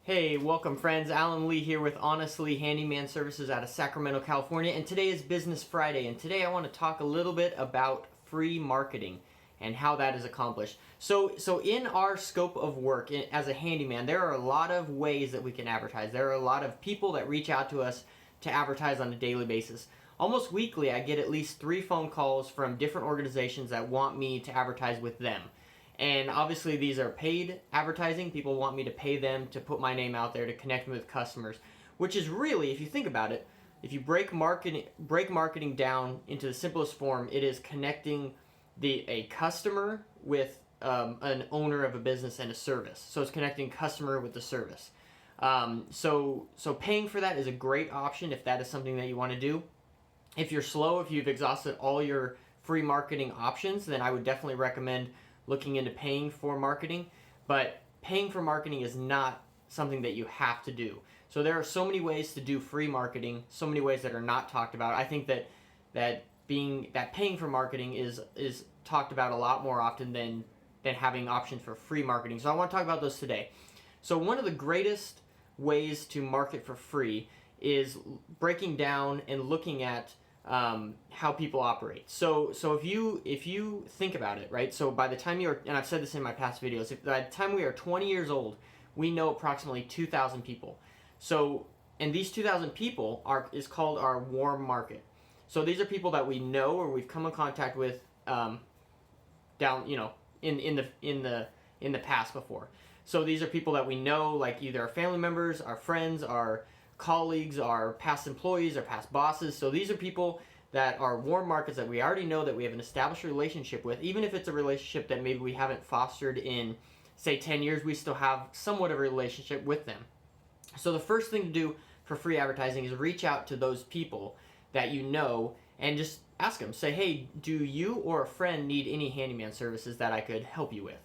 Hey, welcome friends. Alan Lee here with Honestly Handyman Services out of Sacramento, California, and today is Business Friday, and today I want to talk a little bit about free marketing and how that is accomplished. So in our scope of work as a handyman, there are a lot of ways that we can advertise. There are a lot of people that reach out to us to advertise on a daily basis. Almost weekly, I get at least 3 phone calls from different organizations that want me to advertise with them. And obviously these are paid advertising. People want me to pay them to put my name out there to connect me with customers, which is really, if you think about it, if you break marketing down into the simplest form, it is connecting a customer with an owner of a business and a service. So it's connecting customer with the service. So paying for that is a great option if that is something that you want to do. If you're slow, if you've exhausted all your free marketing options, then I would definitely recommend looking into paying for marketing, but paying for marketing is not something that you have to do. So there are so many ways to do free marketing, so many ways that are not talked about. I think that paying for marketing is talked about a lot more often than having options for free marketing. So I want to talk about those today. So one of the greatest ways to market for free is breaking down and looking at how people operate. So if you think about it, right? So by the time you're, and I've said this in my past videos, by the time we are 20 years old, we know approximately 2,000 people. So, and these 2,000 people is called our warm market. So these are people that we know or we've come in contact with down, in the past before. So these are people that we know, like either our family members, our friends, our colleagues, our past employees, our past bosses. So these are people that are warm markets that we already know, that we have an established relationship with. Even if it's a relationship that maybe we haven't fostered in, say, 10 years, we still have somewhat of a relationship with them. So the first thing to do for free advertising is reach out to those people that you know and just ask them. Say, hey, do you or a friend need any handyman services that I could help you with?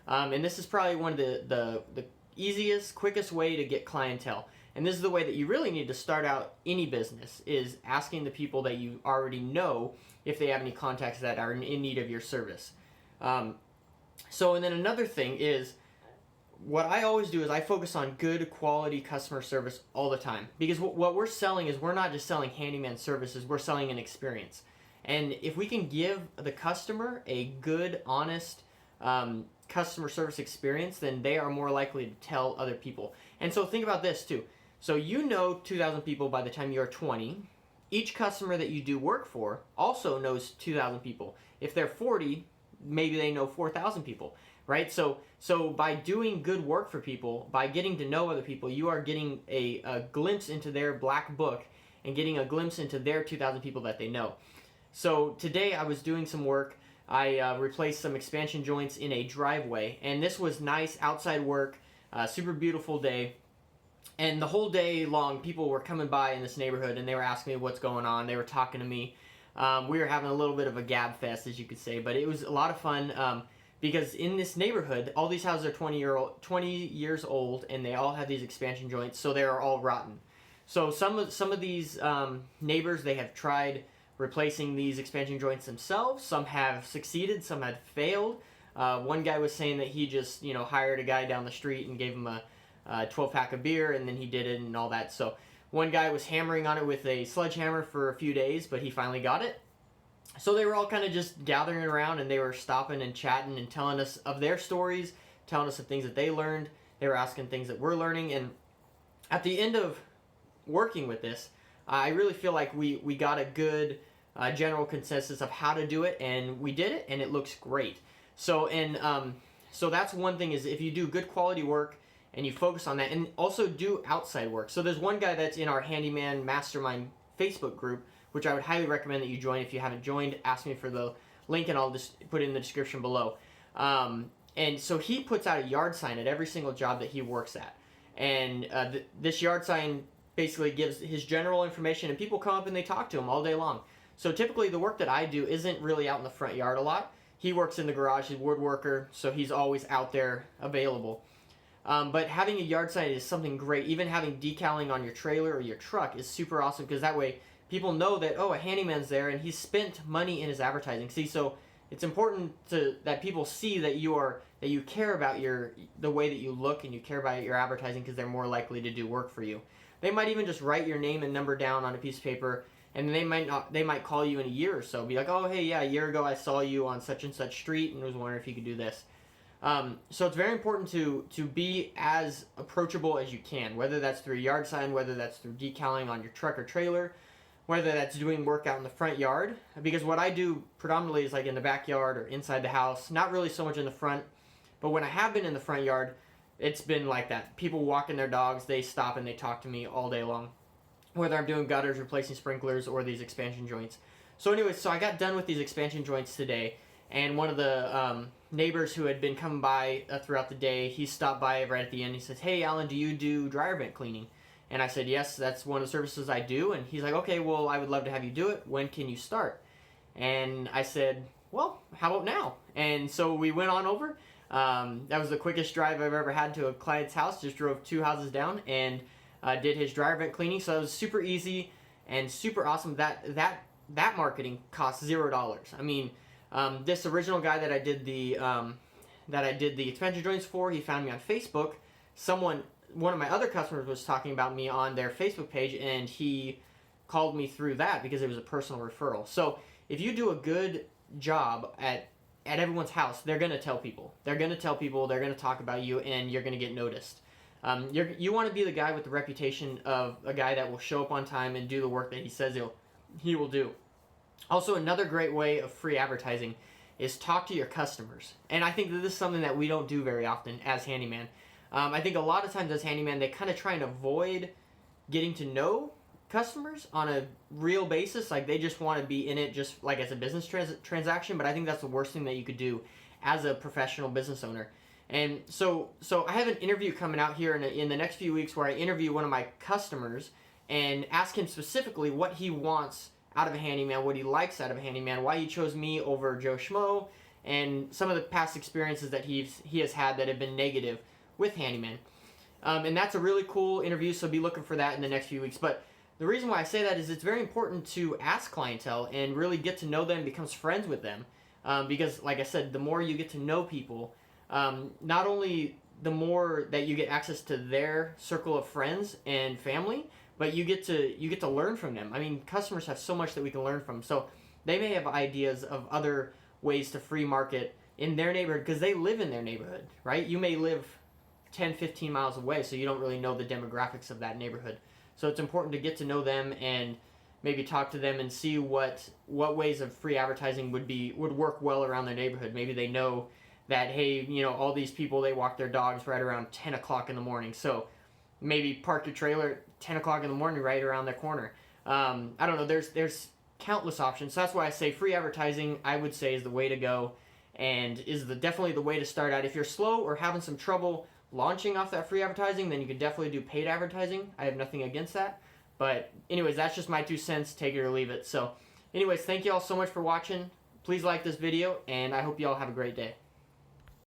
And this is probably one of the easiest, quickest way to get clientele. And this is the way that you really need to start out any business, is asking the people that you already know if they have any contacts that are in need of your service. And then another thing is, what I always do is I focus on good quality customer service all the time. Because what we're selling is, we're not just selling handyman services, we're selling an experience. And if we can give the customer a good, honest customer service experience, then they are more likely to tell other people. And so think about this too. So 2,000 people by the time you're 20. Each customer that you do work for also knows 2,000 people. If they're 40, maybe they know 4,000 people, right? So by doing good work for people, by getting to know other people, you are getting a glimpse into their black book and getting a glimpse into their 2,000 people that they know. So today I was doing some work. I replaced some expansion joints in a driveway, and this was nice outside work, super beautiful day. And the whole day long, people were coming by in this neighborhood, and they were asking me what's going on. They were talking to me. We were having a little bit of a gab fest, as you could say, but it was a lot of fun because in this neighborhood, all these houses are 20 years old, and they all have these expansion joints, so they are all rotten. So some of these neighbors, they have tried replacing these expansion joints themselves. Some have succeeded, some have failed. One guy was saying that he just hired a guy down the street and gave him a 12-pack of beer, and then he did it and all that. So one guy was hammering on it with a sledgehammer for a few days, but he finally got it. So they were all kind of just gathering around, and they were stopping and chatting and telling us of their stories, telling us of things that they learned. They were asking things that we're learning, and at the end of working with this, I really feel like we got a good general consensus of how to do it, and we did it, and it looks great. So that's one thing, is if you do good quality work and you focus on that, and also do outside work. So there's one guy that's in our Handyman Mastermind Facebook group, which I would highly recommend that you join. If you haven't joined, ask me for the link, and I'll just put it in the description below. And so he puts out a yard sign at every single job that he works at. And this yard sign basically gives his general information, and people come up and they talk to him all day long. So typically the work that I do isn't really out in the front yard a lot. He works in the garage, he's a woodworker, so he's always out there available. But having a yard sign is something great. Even having decaling on your trailer or your truck is super awesome, because that way people know that, oh, a handyman's there and he's spent money in his advertising. See, so it's important that people see that you are that you care about the way that you look and you care about your advertising, because they're more likely to do work for you. They might even just write your name and number down on a piece of paper, and they might call you in a year or so, be like, oh hey, yeah, a year ago I saw you on such and such street and was wondering if you could do this. So it's very important to be as approachable as you can, whether that's through a yard sign, whether that's through decaling on your truck or trailer, whether that's doing work out in the front yard, because what I do predominantly is like in the backyard or inside the house, not really so much in the front, but when I have been in the front yard, it's been like that. People walking their dogs, they stop and they talk to me all day long, whether I'm doing gutters, replacing sprinklers, or these expansion joints. So anyways, so I got done with these expansion joints today, and one of the neighbors who had been coming by throughout the day, he stopped by right at the end. He says, hey Alan, do you do dryer vent cleaning? And I said, yes, that's one of the services I do. And he's like, okay, well, I would love to have you do it. When can you start? And I said, well, how about now? And so we went on over. That was the quickest drive I've ever had to a client's house. Just drove 2 houses down and did his dryer vent cleaning. So it was super easy and super awesome. That marketing cost $0. I mean, this original guy that I did the expansion joints for, he found me on Facebook. One of my other customers was talking about me on their Facebook page, and he called me through that because it was a personal referral. So if you do a good job at everyone's house, they're going to tell people. They're going to talk about you, and you're going to get noticed. You want to be the guy with the reputation of a guy that will show up on time and do the work that he says he will do. Also, another great way of free advertising is talk to your customers. And I think that this is something that we don't do very often as Handyman. I think a lot of times as Handyman, they kind of try and avoid getting to know customers on a real basis. Like, they just want to be in it just like as a business transaction. But I think that's the worst thing that you could do as a professional business owner. And so I have an interview coming out here in the next few weeks where I interview one of my customers and ask him specifically what he wants out of a handyman, what he likes out of a handyman, why he chose me over Joe Schmo, and some of the past experiences that he has had that have been negative with handyman. And that's a really cool interview, so be looking for that in the next few weeks. But the reason why I say that is it's very important to ask clientele and really get to know them, becomes friends with them. Because, like I said, the more you get to know people, not only the more that you get access to their circle of friends and family, but you get to learn from them. I mean, customers have so much that we can learn from. So they may have ideas of other ways to free market in their neighborhood because they live in their neighborhood, right? You may live 10, 15 miles away, so you don't really know the demographics of that neighborhood. So it's important to get to know them and maybe talk to them and see what ways of free advertising would work well around their neighborhood. Maybe they know that, hey, all these people, they walk their dogs right around 10 o'clock in the morning. So maybe park your trailer at 10 o'clock in the morning right around their corner. I don't know. There's countless options. So that's why I say free advertising, I would say, is the way to go and is definitely the way to start out. If you're slow or having some trouble launching off that free advertising, then you could definitely do paid advertising. I have nothing against that. But anyways, that's just my 2 cents. Take it or leave it. So anyways, thank you all so much for watching. Please like this video, and I hope you all have a great day.